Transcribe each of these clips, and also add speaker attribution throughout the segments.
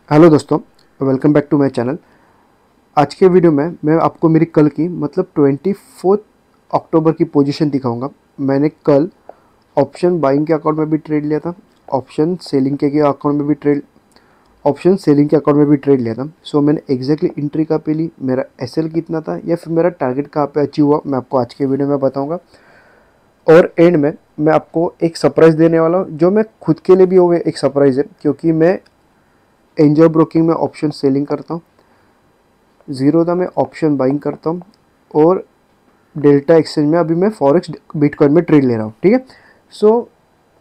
Speaker 1: Hello दोस्तों, welcome back to my channel. आज के वीडियो में मैं आपको मेरी कल की मतलब 24 अक्टूबर की पोजीशन दिखाऊंगा। मैंने कल ऑप्शन बाइंग के अकाउंट में भी ट्रेड लिया था, ऑप्शन सेलिंग के अकाउंट में भी ट्रेड लिया था। सो मैंने एग्जैक्टली एंट्री कहाँ पे ली, मेरा एसएल कितना था या फिर मेरा टारगेट कहाँ पे अचीव हुआ, मैं आपको आज के वीडियो में बताऊँगा। और एंड में मैं आपको एक सरप्राइज़ देने वाला हूँ, जो मैं खुद के लिए भी वो एक सरप्राइज़ है, क्योंकि मैं एंजल ब्रोकिंग में ऑप्शन सेलिंग करता हूँ, ज़ीरोधा में ऑप्शन बाइंग करता हूँ और डेल्टा एक्सचेंज में अभी मैं फॉरेक्स बिटकॉइन में ट्रेड ले रहा हूँ। ठीक है। सो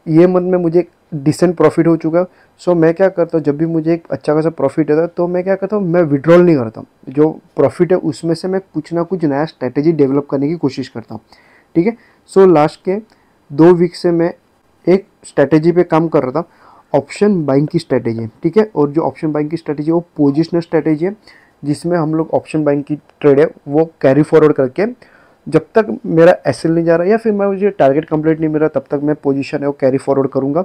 Speaker 1: ये मंथ में मुझे डिसेंट प्रॉफिट हो चुका है। सो मैं क्या करता हूँ, जब भी मुझे एक अच्छा खासा प्रॉफिट आता है तो मैं क्या करता हूँ, मैं विड्रॉल नहीं करता हूँ। जो प्रॉफिट है उसमें से मैं कुछ ना कुछ नया स्ट्रैटेजी डेवलप करने की कोशिश करता हूँ। ठीक है। सो लास्ट के 2 वीक से मैं एक स्ट्रैटेजी पे काम कर रहा था, ऑप्शन बाइंग की स्ट्रैटेजी। ठीक है। और जो ऑप्शन बाइंग की स्ट्रैटेजी वो पोजिशनल स्ट्रैटेजी है, जिसमें हम लोग ऑप्शन बाइंग की ट्रेड है वो कैरी फॉरवर्ड करके जब तक मेरा एसएल नहीं जा रहा या फिर मैं मुझे टारगेट कंप्लीट नहीं मिला तब तक मैं पोजीशन है वो कैरी फॉरवर्ड करूँगा।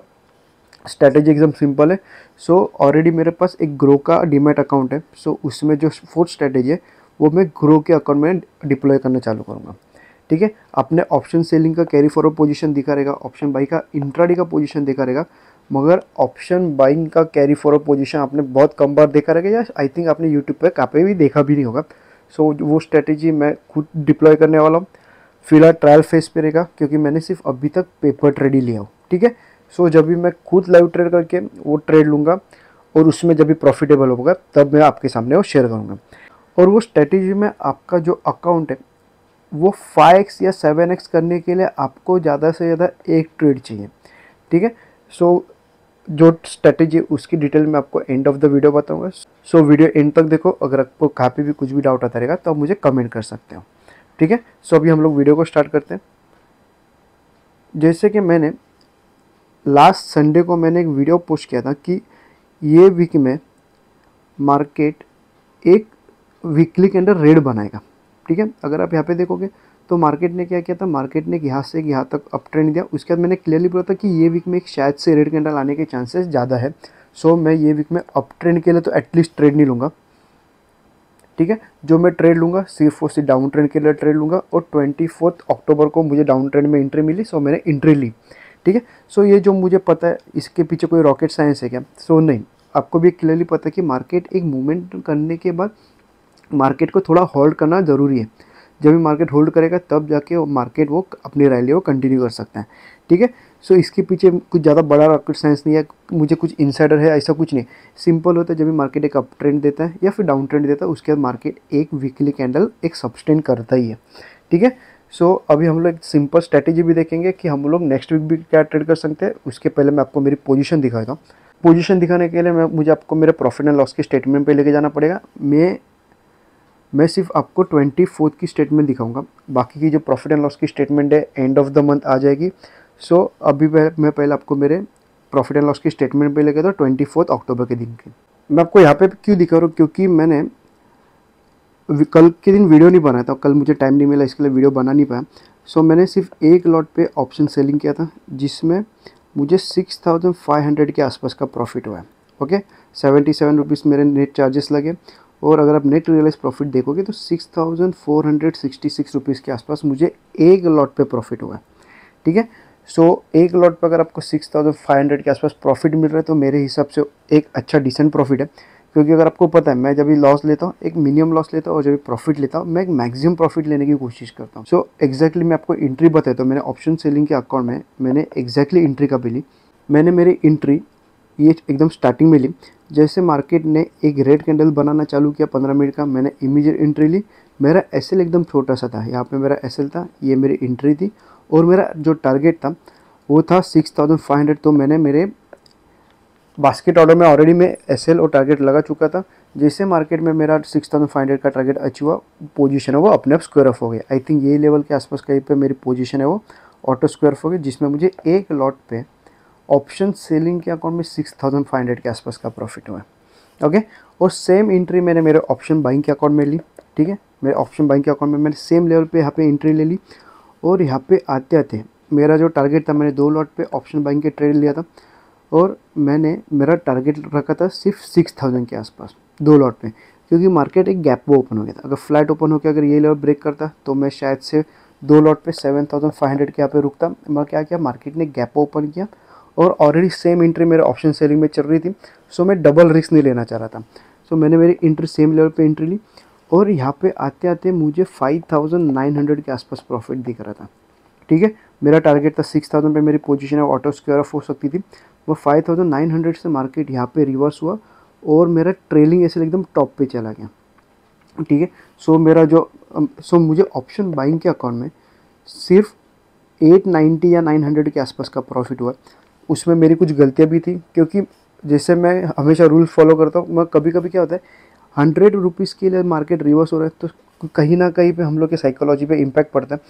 Speaker 1: स्ट्रैटेजी एकदम सिंपल है। सो ऑलरेडी मेरे पास एक ग्रो का डीमैट अकाउंट है। सो उसमें जो फोर्थ स्ट्रैटेजी है वो मैं ग्रो के अकाउंट में डिप्लॉय करना चालू करूँगा। ठीक है। आपने ऑप्शन सेलिंग का कैरी फॉरवर्ड पोजीशन दिखा रहेगा, ऑप्शन बाई का इंट्राडे का पोजीशन दिखा रहेगा, मगर ऑप्शन बाइंग का कैरी फॉरवर्ड पोजीशन आपने बहुत कम बार देखा रहेगा, या आई थिंक आपने यूट्यूब पे कहाँ पे भी देखा भी नहीं होगा। सो वो स्ट्रैटेजी मैं खुद डिप्लॉय करने वाला हूँ। फिलहाल ट्रायल फेस पे रहेगा, क्योंकि मैंने सिर्फ अभी तक पेपर ट्रेड ही लिया हो। ठीक है। सो जब भी मैं खुद लाइव ट्रेड करके वो ट्रेड लूँगा और उसमें जब भी प्रॉफिटेबल होगा तब मैं आपके सामने वो शेयर करूँगा। और वो स्ट्रैटेजी में आपका जो अकाउंट है वो 5x या 7x करने के लिए आपको ज़्यादा से ज़्यादा एक ट्रेड चाहिए। ठीक है। सो जो स्ट्रैटेजी उसकी डिटेल मैं आपको एंड ऑफ द वीडियो बताऊंगा। सो वीडियो एंड तक देखो। अगर आपको कहाँ पे भी कुछ भी डाउट आता रहेगा तो आप मुझे कमेंट कर सकते हो। ठीक है। सो अभी हम लोग वीडियो को स्टार्ट करते हैं। जैसे कि मैंने लास्ट संडे को मैंने एक वीडियो पोस्ट किया था कि ये वीक में मार्केट एक वीकली के अंदर रेड बनाएगा। ठीक है। अगर आप यहाँ पे देखोगे तो मार्केट ने क्या किया था, मार्केट ने यहाँ से यहाँ तक अप ट्रेंड दिया। उसके बाद मैंने क्लियरली बोला था कि ये वीक में एक शायद से रेड कैंडल आने के चांसेस ज़्यादा है। सो मैं ये वीक में अप ट्रेंड के लिए तो एटलीस्ट ट्रेड नहीं लूँगा। ठीक है। जो मैं ट्रेड लूँगा सिर्फ और सिर्फ डाउन ट्रेंड के लिए ट्रेड लूँगा। और 24 अक्टूबर को मुझे डाउन ट्रेंड में एंट्री मिली, सो मैंने एंट्री ली। ठीक है। सो ये जो मुझे पता है इसके पीछे कोई रॉकेट साइंस है क्या, सो नहीं। आपको भी क्लियरली पता है कि मार्केट एक मूवमेंट करने के बाद मार्केट को थोड़ा होल्ड करना ज़रूरी है। जब भी मार्केट होल्ड करेगा तब जाके वो मार्केट वो अपनी रैली वो कंटिन्यू कर सकता है। ठीक है। सो इसके पीछे कुछ ज़्यादा बड़ा रॉकेट साइंस नहीं है, मुझे कुछ इनसाइडर है ऐसा कुछ नहीं। सिंपल होता है, जब भी मार्केट एक अप ट्रेंड देता है या फिर डाउन ट्रेंड देता है उसके बाद मार्केट एक वीकली कैंडल एक सब्सटेन करता ही है। ठीक है। सो अभी हम लोग एक सिंपल स्ट्रैटेजी भी देखेंगे कि हम लोग नेक्स्ट वीक भी क्या ट्रेड कर सकते हैं। उसके पहले मैं आपको मेरी पोजीशन दिखाता हूँ। पोजीशन दिखाने के लिए मुझे आपको मेरे प्रॉफिट एंड लॉस के स्टेटमेंट पे लेके जाना पड़ेगा। मैं सिर्फ आपको 24 की स्टेटमेंट दिखाऊंगा, बाकी की जो प्रॉफिट एंड लॉस की स्टेटमेंट है एंड ऑफ द मंथ आ जाएगी। सो अभी मैं पहले आपको मेरे प्रॉफिट एंड लॉस की स्टेटमेंट पे लेके था 24 अक्टूबर के दिन की। मैं आपको यहाँ पे क्यों दिखा रहा हूँ, क्योंकि मैंने कल के दिन वीडियो नहीं बनाया था, कल मुझे टाइम नहीं मिला इसके लिए वीडियो बना नहीं पाया। सो मैंने सिर्फ एक लॉट पे ऑप्शन सेलिंग किया था, जिसमें मुझे 6500 के आसपास का प्रॉफिट हुआ है। ओके। 77 रुपीज़ मेरे नेट चार्जेस लगे। और अगर आप नेट रियलाइज प्रॉफिट देखोगे तो 6466 रुपीज़ के आसपास मुझे एक लॉट पे प्रॉफिट हुआ है। ठीक है। सो एक लॉट पे अगर आपको 6500 के आसपास प्रॉफिट मिल रहा है तो मेरे हिसाब से एक अच्छा डिसेंट प्रॉफिट है। क्योंकि अगर आपको पता है मैं जब भी लॉस लेता हूँ एक मिनिमम लॉस लेता हूँ और जब भी प्रॉफिट लेता हूँ मैं एक मैक्सिमम प्रॉफिट लेने की कोशिश करता हूँ। सो एग्जैक्टली मैं आपको एंट्री बताता हूँ। मैंने ऑप्शन सेलिंग के अकाउंट में मैंने एग्जैक्टली एंट्री कभी ली। मैंने मेरी एंट्री ये एकदम स्टार्टिंग में ली। जैसे मार्केट ने एक रेड कैंडल बनाना चालू किया 15 मिनट का, मैंने इमीडिएट एंट्री ली। मेरा एसएल एकदम छोटा सा था, यहाँ पे मेरा एसएल था, ये मेरी एंट्री थी। और मेरा जो टारगेट था वो था 6500। तो मैंने मेरे बास्केट ऑर्डर में ऑलरेडी मैं एसएल और टारगेट लगा चुका था। जैसे मार्केट में मेरा 6500 का टारगेट अचीव हुआ, पोजीशन है वो अपने आप स्क्वायर ऑफ हो गया। आई थिंक ये लेवल के आसपास कहीं पे मेरी पोजीशन है वो ऑटो स्क्वायर ऑफ हो गई, जिसमें मुझे एक लॉट पे ऑप्शन सेलिंग के अकाउंट में 6500 के आसपास का प्रॉफिट हुआ है। ओके। और सेम एंट्री मैंने मेरे ऑप्शन बाइंग के अकाउंट में ली। ठीक है। मेरे ऑप्शन बाइंग के अकाउंट में मैंने सेम लेवल पे यहाँ पे एंट्री ले ली। और यहाँ पे आते आते मेरा जो टारगेट था मैंने 2 लॉट पे ऑप्शन बाइंग के ट्रेड लिया था। और मैंने मेरा टारगेट रखा था सिर्फ 6000 के आसपास 2 लॉट में, क्योंकि मार्केट एक गैप वो ओपन हो गया था। अगर फ्लैट ओपन होकर अगर ये लेवल ब्रेक करता तो मैं शायद से 2 लॉट पे 7500 के यहाँ पे रुकता। मैं क्या किया, मार्केट ने गैप ओपन किया और ऑलरेडी सेम एंट्री मेरे ऑप्शन सेलिंग में चल रही थी, सो मैं डबल रिस्क नहीं लेना चाह रहा था। सो मैंने मेरी एंट्री सेम लेवल पे एंट्री ली और यहाँ पे आते आते मुझे 5900 के आसपास प्रॉफिट दिख रहा था। ठीक है, मेरा टारगेट था 6000 पे मेरी पोजीशन है ऑटो स्क्वायर ऑफ हो सकती थी। वो 5900 से मार्केट यहाँ पे रिवर्स हुआ और मेरा ट्रेलिंग ऐसे एकदम टॉप पे चला गया। ठीक है, सो मेरा जो मुझे ऑप्शन बाइंग के अकाउंट में सिर्फ 890 या 900 के आसपास का प्रॉफिट हुआ। उसमें मेरी कुछ गलतियाँ भी थी, क्योंकि जैसे मैं हमेशा रूल फॉलो करता हूँ, मैं कभी कभी क्या होता है 100 रुपीज़ के लिए मार्केट रिवर्स हो रहा है तो कहीं ना कहीं पे हम लोग के साइकोलॉजी पे इम्पैक्ट पड़ता है।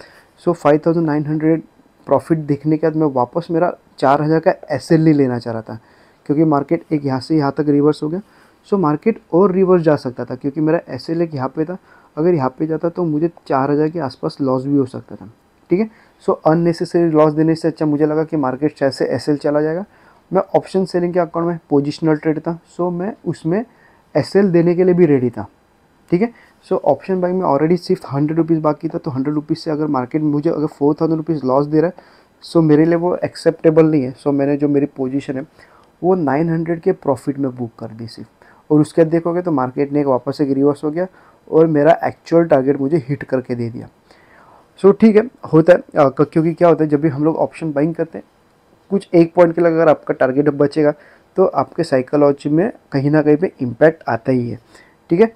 Speaker 1: सो 5900 प्रॉफिट दिखने के बाद मैं वापस मेरा 4000 का एसएल लेना चाह रहा था, क्योंकि मार्केट एक यहाँ से यहाँ तक रिवर्स हो गया। सो मार्केट और रिवर्स जा सकता था, क्योंकि मेरा एसएल एक यहाँ पे था। अगर यहाँ पे जाता तो मुझे 4000 के आसपास लॉस भी हो सकता था। ठीक है, सो अननेसेसरी लॉस देने से अच्छा मुझे लगा कि मार्केट शायद से एसएल चला जाएगा। मैं ऑप्शन सेलिंग के अकाउंट में पोजिशनल ट्रेड था, सो मैं उसमें एसएल देने के लिए भी रेडी था। ठीक है, सो ऑप्शन बाइंग में ऑलरेडी सिर्फ 100 रुपीज़ बाकी था, तो 100 रुपीज़ से अगर मार्केट मुझे अगर 4000 रुपीज़ लॉस दे रहा है, सो मेरे लिए वो एक्सेप्टेबल नहीं है। सो मैंने जो मेरी पोजीशन है वो 900 के प्रॉफिट में बुक कर दी सिर्फ, और उसके बाद देखोगे तो मार्केट ने एक वापस एक रिवर्स हो गया और मेरा एक्चुअल टारगेट मुझे हिट करके दे दिया। सो ठीक है, होता है क्योंकि क्या होता है जब भी हम लोग ऑप्शन बाइंग करते हैं, कुछ एक पॉइंट के लिए अगर आपका टारगेट बचेगा तो आपके साइकोलॉजी में कहीं ना कहीं पे इम्पैक्ट आता ही है। ठीक है,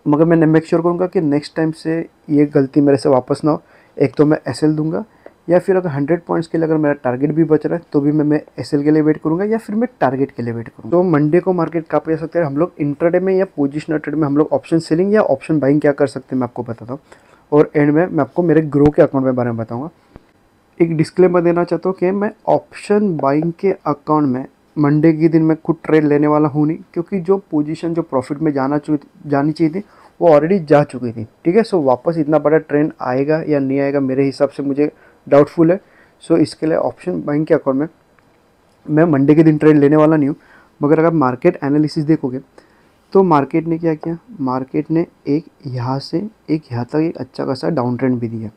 Speaker 1: मगर मैं मेक श्योर करूँगा कि नेक्स्ट टाइम से ये गलती मेरे से वापस ना हो। एक तो मैं एसएल दूंगा, या फिर अगर 100 पॉइंट्स के लिए अगर मेरा टारगेट भी बच रहा है तो भी मैं एसएल के लिए वेट करूँगा, या फिर मैं टारगेट के लिए वेट करूँगा। तो मंडे को मार्केट कहाँ पे जा सकते हैं हम लोग, इंट्राडे में या पोजिशनल ट्रेड में हम लोग ऑप्शन सेलिंग या ऑप्शन बाइंग क्या कर सकते हैं मैं आपको बताता हूँ, और एंड में मैं आपको मेरे ग्रो के अकाउंट के बारे में बताऊँगा। एक डिस्क्लेमर देना चाहता हूँ कि मैं ऑप्शन बाइंग के अकाउंट में मंडे के दिन मैं खुद ट्रेड लेने वाला हूँ नहीं, क्योंकि जो पोजीशन जो प्रॉफिट में जानी चाहिए थी वो ऑलरेडी जा चुकी थी। ठीक है, सो वापस इतना बड़ा ट्रेंड आएगा या नहीं आएगा मेरे हिसाब से मुझे डाउटफुल है। सो इसके लिए ऑप्शन बाइंग के अकाउंट में मैं मंडे के दिन ट्रेड लेने वाला नहीं हूँ। मगर अगर मार्केट एनालिसिस देखोगे तो मार्केट ने क्या किया, मार्केट ने एक यहाँ से एक यहाँ तक एक अच्छा खासा डाउन ट्रेंड भी दिया।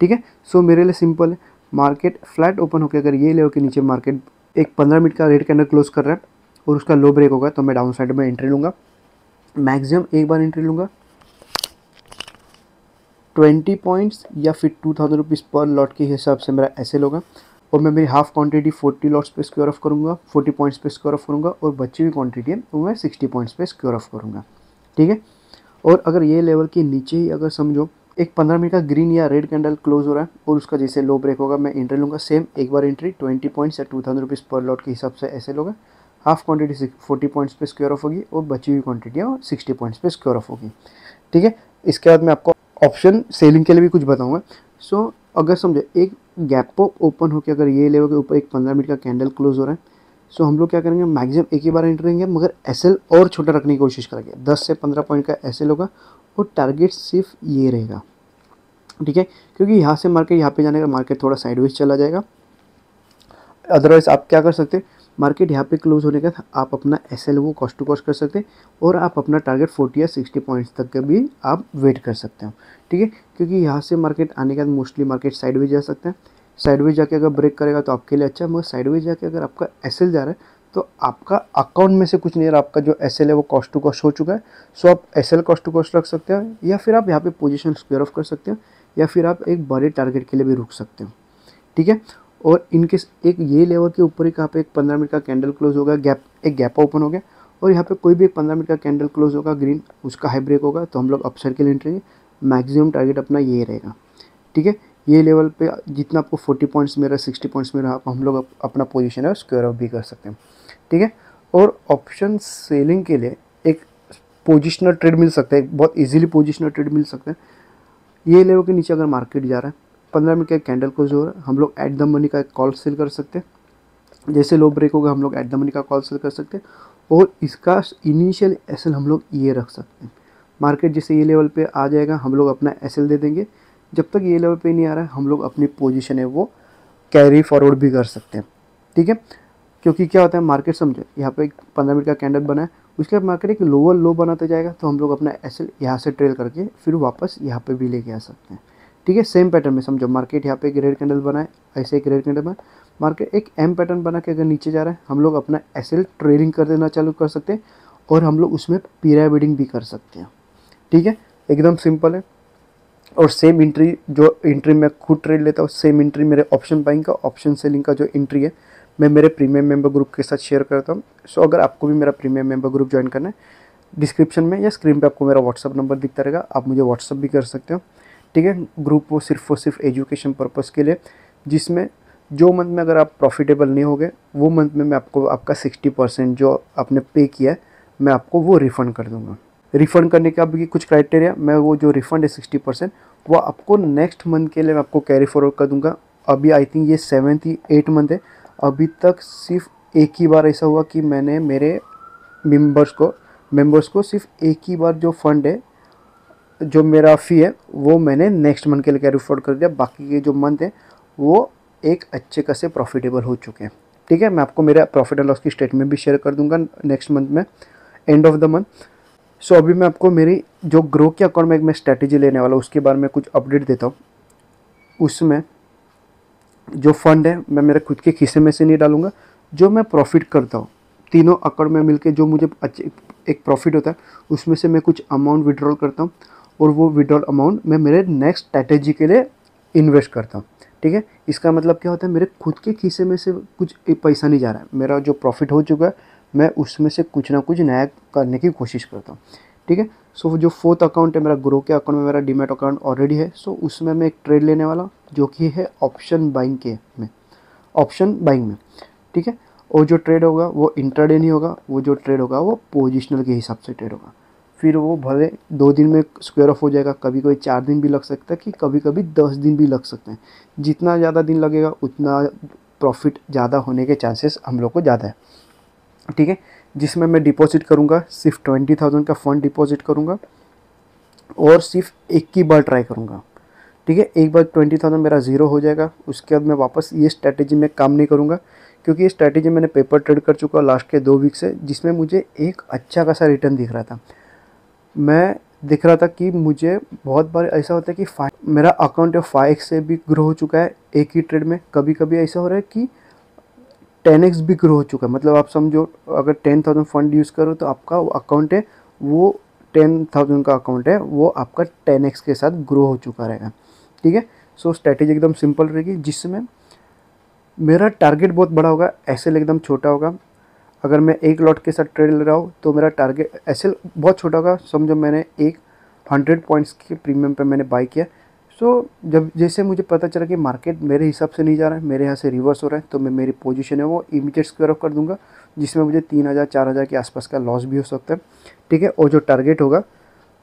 Speaker 1: ठीक है, सो मेरे लिए सिंपल है, मार्केट फ्लैट ओपन होकर अगर ये लेवल के नीचे मार्केट एक 15 मिनट का रेड कैंडल क्लोज कर रहा है और उसका लो ब्रेक होगा तो मैं डाउन साइड में एंट्री लूँगा। मैक्सिमम एक बार एंट्री लूँगा 20 पॉइंट्स या फिर 2000 रुपीज़ पर लॉट के हिसाब से मेरा एसएल होगा, और मैं मेरी हाफ क्वांटिटी 40 लॉट्स पे स्क्वायर ऑफ करूँगा, 40 पॉइंट्स पे स्क्वायर ऑफ करूँगा, और बची हुई क्वांटिटी है वो मैं 60 पॉइंट्स पे स्क्वायर ऑफ करूँगा। ठीक है, और अगर ये लेवल के नीचे ही अगर समझो एक 15 मिनट का ग्रीन या रेड कैंडल क्लोज हो रहा है और उसका जैसे लो ब्रेक होगा मैं एंट्री लूँगा, सेम एक बार एंट्री 20 पॉइंट्स या 2000 रुपीज़ पर लॉट के हिसाब से एसएल होगा। हाफ क्वांटिटी 40 पॉइंट्स पे स्क्वायर ऑफ होगी और बची हुई क्वांटिटियाँ 60 पॉइंट्स पे स्क्वायर ऑफ होगी। ठीक है, इसके बाद मैं आपको ऑप्शन सेलिंग के लिए भी कुछ बताऊंगा। सो अगर समझे एक गैप अप ओपन होकर अगर ये लेवल के ऊपर एक 15 मिनट का कैंडल क्लोज हो रहा है, सो हम लोग क्या करेंगे, मैक्सिमम एक ही बार एंटर करेंगे, मगर एसएल और छोटा रखने की कोशिश करेंगे। 10 से 15 पॉइंट का एसएल होगा और टारगेट सिर्फ ये रहेगा। ठीक है, क्योंकि यहाँ से मार्केट यहाँ पे जाने का मार्केट थोड़ा साइडवेज चला जाएगा। अदरवाइज आप क्या कर सकते हैं, मार्केट यहाँ पे क्लोज होने का आप अपना एसएल वो कॉस्ट टू कॉस्ट कर सकते हैं और आप अपना टारगेट 40 या 60 पॉइंट्स तक का भी आप वेट कर सकते हो। ठीक है, क्योंकि यहाँ से मार्केट आने के बाद मोस्टली मार्केट साइडवेज जा सकता है। साइडवेज जाके अगर ब्रेक करेगा तो आपके लिए अच्छा है, मगर साइडवेज जाके अगर आपका एसएल जा रहा है तो आपका अकाउंट में से कुछ नहीं है, आपका जो एसएल है वो कॉस्ट टू कॉस्ट हो चुका है। सो आप एसएल कॉस्ट टू कॉस्ट रख सकते हो, या फिर आप यहाँ पे पोजीशन स्क्वायर ऑफ कर सकते हो, या फिर आप एक बड़े टारगेट के लिए भी रुक सकते हो। ठीक है, और इनके एक ये लेवल के ऊपर ही कहाँ पे एक 15 मिनट का कैंडल क्लोज होगा, एक गैप ओपन हो गया, और यहाँ पे कोई भी एक 15 मिनट का कैंडल क्लोज होगा ग्रीन, उसका हाई ब्रेक होगा तो हम लोग अपसाइड के लिए एंट्रेंगे। मैक्सिमम टारगेट अपना ये रहेगा। ठीक है, ये लेवल पे जितना आपको 40 पॉइंट्स में रहा, 60 पॉइंट्स में रहा, हम लोग अपना पोजीशन है स्क्वायर ऑफ भी कर सकते हैं। ठीक है, और ऑप्शन सेलिंग के लिए एक पोजिशनल ट्रेड मिल सकता है, बहुत ईजिली पोजिशनल ट्रेड मिल सकता है। ये लेवल के नीचे अगर मार्केट जा रहा है, 15 मिनट का कैंडल क्लोज हो रहा है, हम लोग एट द मनी का कॉल सेल कर सकते हैं। जैसे लो ब्रेक होगा हम लोग एट द मनी का कॉल सेल कर सकते हैं, और इसका इनिशियल एसएल हम लोग ये रख सकते हैं। मार्केट जैसे ये लेवल पे आ जाएगा हम लोग अपना एसएल दे देंगे, जब तक ये लेवल पे नहीं आ रहा है हम लोग अपनी पोजीशन है वो कैरी फॉरवर्ड भी कर सकते हैं। ठीक है, क्योंकि क्या होता है मार्केट, समझो यहाँ पे 15 मिनट का कैंडल बना है, उसके बाद मार्केट एक लोअर लो बनाता जाएगा, तो हम लोग अपना एसएल यहाँ से ट्रेल करके फिर वापस यहाँ पे भी लेके आ सकते हैं। ठीक है, सेम पैटर्न में समझो मार्केट यहाँ पे एक रेड कैंडल बना है, ऐसे एक रेड कैंडल बना, मार्केट एक एम पैटर्न बना के अगर नीचे जा रहा है, हम लोग अपना एसएल ट्रेडिंग कर देना चालू कर सकते हैं और हम लोग उसमें पिरामिडिंग भी कर सकते हैं। ठीक है, एकदम सिंपल है। और सेम एंट्री, जो एंट्री मैं खुद ट्रेड लेता हूँ, सेम एंट्री मेरे ऑप्शन बाइंग का, ऑप्शन सेलिंग का जो एंट्री है, मैं मेरे प्रीमियम मेंबर ग्रुप के साथ शेयर करता हूँ। सो अगर आपको भी मेरा प्रीमियम मेंबर ग्रुप ज्वाइन करना है, डिस्क्रिप्शन में या स्क्रीन पे आपको मेरा व्हाट्सअप नंबर दिखता रहेगा, आप मुझे व्हाट्सअप भी कर सकते हो। ठीक है, ग्रुप वो सिर्फ एजुकेशन पर्पज़ के लिए, जिसमें जो मंथ में अगर आप प्रॉफिटेबल नहीं होगे, वो मंथ में मैं आपको आपका 60% जो आपने पे किया है, मैं आपको वो रिफ़ंड कर दूँगा। रिफ़ंड करने का भी कुछ क्राइटेरिया, मैं वो जो रिफ़ंड है 60%, वो आपको नेक्स्ट मंथ के लिए मैं आपको कैरी फॉरवर्ड कर दूँगा। अभी आई थिंक ये 7th 8 मंथ है, अभी तक सिर्फ एक ही बार ऐसा हुआ कि मैंने मेरे मेंबर्स को सिर्फ एक ही बार जो फंड है, जो मेरा फ़ी है, वो मैंने नेक्स्ट मंथ के लिए कैरी फॉरवर्ड कर दिया। बाकी के जो मंथ है वो एक अच्छे खासे प्रॉफिटेबल हो चुके हैं। ठीक है, मैं आपको मेरा प्रॉफिट एंड लॉस की स्टेटमेंट भी शेयर कर दूंगा नेक्स्ट मंथ में, एंड ऑफ द मंथ। सो अभी मैं आपको मेरी जो ग्रो के अकाउंट में मैं स्ट्रैटेजी लेने वाला हूँ, उसके बारे में कुछ अपडेट देता हूँ। उसमें जो फंड है मैं मेरे खुद के खीसे में से नहीं डालूंगा, जो मैं प्रॉफिट करता हूँ तीनों अकाउंट में मिलके जो मुझे अच्छे एक प्रॉफिट होता है, उसमें से मैं कुछ अमाउंट विड्रॉल करता हूँ और वो विड्रॉल अमाउंट मैं मेरे नेक्स्ट स्ट्रैटेजी के लिए इन्वेस्ट करता हूँ। ठीक है, इसका मतलब क्या होता है, मेरे खुद के खीसे में से कुछ पैसा नहीं जा रहा है, मेरा जो प्रॉफिट हो चुका है मैं उसमें से कुछ ना कुछ नया करने की कोशिश करता हूँ। ठीक है, सो जो फोर्थ अकाउंट है मेरा ग्रो के अकाउंट में, मेरा डीमैट अकाउंट ऑलरेडी है। सो उसमें मैं एक ट्रेड लेने वाला हूँ जो कि है ऑप्शन बाइंग में। ठीक है, और जो ट्रेड होगा वो इंट्राडे नहीं होगा, वो जो ट्रेड होगा वो पोजिशनल के हिसाब से ट्रेड होगा। फिर वो भले 2 दिन में स्क्वायर ऑफ हो जाएगा, कभी कभी 4 दिन भी लग सकता है, कि कभी कभी 10 दिन भी लग सकते हैं। जितना ज़्यादा दिन लगेगा उतना प्रॉफिट ज़्यादा होने के चांसेस हम लोग को ज़्यादा है। ठीक है, जिसमें मैं डिपॉजिट करूँगा, सिर्फ 20,000 का फंड डिपॉजिट करूँगा और सिर्फ एक ही बार ट्राई करूँगा। ठीक है, एक बार 20,000 मेरा ज़ीरो हो जाएगा, उसके बाद मैं वापस ये स्ट्रैटेजी में काम नहीं करूँगा, क्योंकि ये स्ट्रैटेजी मैंने पेपर ट्रेड कर चुका लास्ट के 2 वीक से, जिसमें मुझे एक अच्छा खासा रिटर्न दिख रहा था। मैं दिख रहा था कि मुझे बहुत बार ऐसा होता है कि मेरा अकाउंट 5x से भी ग्रो हो चुका है एक ही ट्रेड में। कभी कभी ऐसा हो रहा है कि 10x भी ग्रो हो चुका है। मतलब आप समझो, अगर 10,000 फंड यूज़ करो तो आपका अकाउंट है वो 10,000 का अकाउंट है, वो आपका 10x के साथ ग्रो हो चुका रहेगा। ठीक है, सो स्ट्रैटेजी एकदम सिंपल रहेगी, जिसमें मेरा टारगेट बहुत बड़ा होगा, एसएल एकदम छोटा होगा। अगर मैं एक लॉट के साथ ट्रेड ले रहा हूँ तो मेरा टारगेट एसएल बहुत छोटा होगा। समझो मैंने एक 100 पॉइंट्स के प्रीमियम पे मैंने बाई किया। सो जब जैसे मुझे पता चला कि मार्केट मेरे हिसाब से नहीं जा रहा है, मेरे यहाँ से रिवर्स हो रहा है, तो मैं मेरी पोजीशन है वो इमीडिएट स्क्वायर ऑफ कर दूंगा, जिसमें मुझे 3,000 4,000 के आसपास का लॉस भी हो सकता है। ठीक है, और जो टारगेट होगा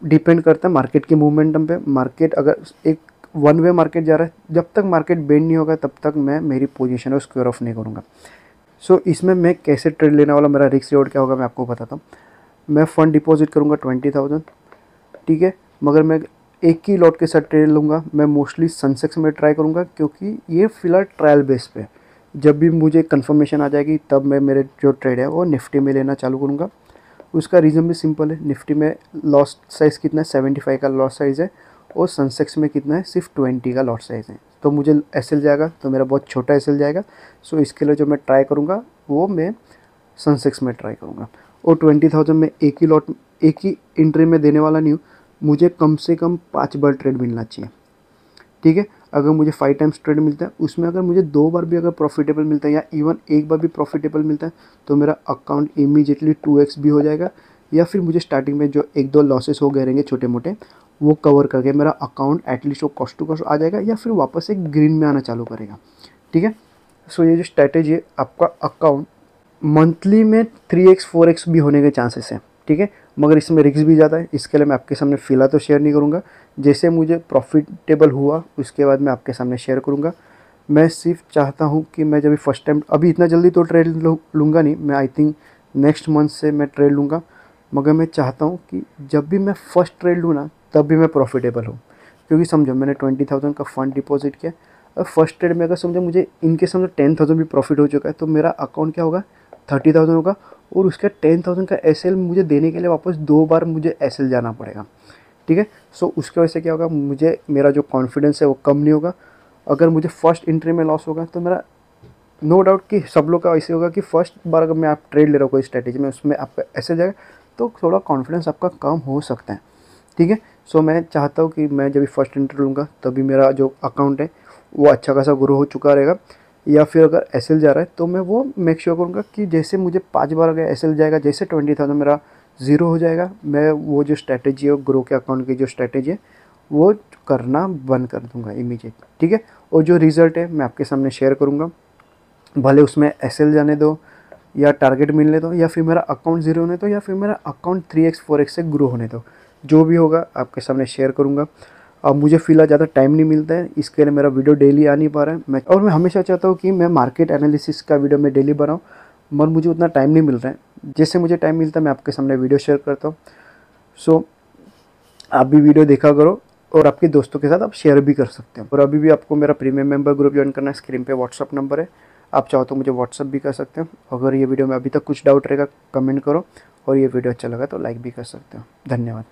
Speaker 1: डिपेंड करता है मार्केट के मूवमेंटम पे। मार्केट अगर एक वन वे मार्केट जा रहा है, जब तक मार्केट बेंड नहीं होगा तब तक मैं मेरी पोजीशन है स्क्वायर ऑफ नहीं करूँगा। सो इसमें मैं कैसे ट्रेड लेने वाला, मेरा रिस्क रिवॉर्ड क्या होगा मैं आपको बताता हूँ। मैं फ़ंड डिपॉजिट करूँगा 20,000। ठीक है, मगर मैं एक ही लॉट के साथ ट्रेड लूँगा। मैं मोस्टली सनसेक्स में ट्राई करूँगा, क्योंकि ये फ़िलहाल ट्रायल बेस पे, जब भी मुझे कंफर्मेशन आ जाएगी तब मैं मेरे जो ट्रेड है वो निफ्टी में लेना चालू करूँगा। उसका रीज़न भी सिंपल है, निफ्टी में लॉस साइज़ कितना है, 75 का लॉस साइज़ है, और सनसेक्स में कितना है, सिर्फ 20 का लॉट साइज़ है। तो मुझे एसएल जाएगा तो मेरा बहुत छोटा एसएल जाएगा। सो इसके लिए जो मैं ट्राई करूँगा वो मैं सनसेक्स में ट्राई करूँगा। और 20,000 में एक ही एंट्री में देने वाला नहीं हूँ, मुझे कम से कम 5 बार ट्रेड मिलना चाहिए। ठीक है, अगर मुझे 5 टाइम्स ट्रेड मिलता है, उसमें अगर मुझे 2 बार भी अगर प्रॉफिटेबल मिलता है या इवन एक बार भी प्रॉफिटेबल मिलता है, तो मेरा अकाउंट इमीडिएटली 2x भी हो जाएगा। या फिर मुझे स्टार्टिंग में जो 1-2 लॉसेस हो गए रहेंगे छोटे मोटे, वो कवर करके मेरा अकाउंट एटलीस्ट वो कॉस्ट टू कॉस्ट आ जाएगा, या फिर वापस एक ग्रीन में आना चालू करेगा। ठीक है, सो ये जो स्ट्रैटेजी है, आपका अकाउंट मंथली में 3x 4x भी होने के चांसेस हैं। ठीक है, मगर इसमें रिस्क भी ज़्यादा है, इसके लिए मैं आपके सामने फ़िलहाल तो शेयर नहीं करूँगा। जैसे मुझे प्रॉफिटेबल हुआ उसके बाद मैं आपके सामने शेयर करूँगा। मैं सिर्फ चाहता हूँ कि मैं जब फर्स्ट टाइम, अभी इतना जल्दी तो ट्रेड लूँगा नहीं, मैं आई थिंक नेक्स्ट मंथ से मैं ट्रेड लूँगा। मगर मैं चाहता हूँ कि जब भी मैं फर्स्ट ट्रेड लूँ ना, तब भी मैं प्रॉफिटेबल हूँ। क्योंकि समझो मैंने 20,000 का फ़ंड डिपॉजिट किया, और फर्स्ट ट्रेड में अगर समझो मुझे इनके समझो 10,000 भी प्रॉफिट हो चुका है तो मेरा अकाउंट क्या होगा 30,000 होगा, और उसका 10,000 का एसएल मुझे देने के लिए वापस 2 बार मुझे एसएल जाना पड़ेगा, ठीक है। सो उसकी वजह से क्या होगा, मुझे मेरा जो कॉन्फिडेंस है वो कम नहीं होगा। अगर मुझे फर्स्ट एंट्री में लॉस होगा तो मेरा नो डाउट कि सब लोग का ऐसे होगा कि फर्स्ट बार अगर मैं आप ट्रेड ले रहा हूँ कोई स्ट्रैटेजी में, उसमें आपका ऐसे जाएगा तो थोड़ा कॉन्फिडेंस आपका कम हो सकता है, ठीक है। सो मैं चाहता हूँ कि मैं जब भी फर्स्ट एंट्री लूँगा तभी मेरा जो अकाउंट है वो अच्छा खासा ग्रो हो चुका रहेगा, या फिर अगर एसएल जा रहा है तो मैं वो मेक श्योर करूँगा कि जैसे मुझे 5 बार अगर एसएल जाएगा, जैसे 20,000 मेरा ज़ीरो हो जाएगा, मैं वो जो स्ट्रैटेजी है ग्रो के अकाउंट की जो स्ट्रैटेजी है वो करना बंद कर दूंगा इमीडिएट, ठीक है। और जो रिज़ल्ट है मैं आपके सामने शेयर करूँगा, भले उसमें एसएल जाने दो या टारगेट मिलने दो या फिर मेरा अकाउंट ज़ीरो होने दो या फिर मेरा अकाउंट 3x 4x से ग्रो होने दो, जो भी होगा आपके सामने शेयर करूँगा। अब मुझे फ़िलहाल ज़्यादा टाइम नहीं मिलता है, इसके लिए मेरा वीडियो डेली आ नहीं पा रहा है। मैं हमेशा चाहता हूँ कि मैं मार्केट एनालिसिस का वीडियो मैं डेली बनाऊँ, मगर मुझे उतना टाइम नहीं मिल रहा है। जैसे मुझे टाइम मिलता है मैं आपके सामने वीडियो शेयर करता हूँ। सो आप भी वीडियो देखा करो और आपके दोस्तों के साथ आप शेयर भी कर सकते हैं। और अभी भी आपको मेरा प्रीमियम मेंबर ग्रुप ज्वाइन करना है, स्क्रीन पे व्हाट्सअप नंबर है, आप चाहो तो मुझे व्हाट्सअप भी कर सकते हो। अगर ये वीडियो में अभी तक कुछ डाउट रहेगा कमेंट करो, और ये वीडियो अच्छा लगा तो लाइक भी कर सकते हो। धन्यवाद।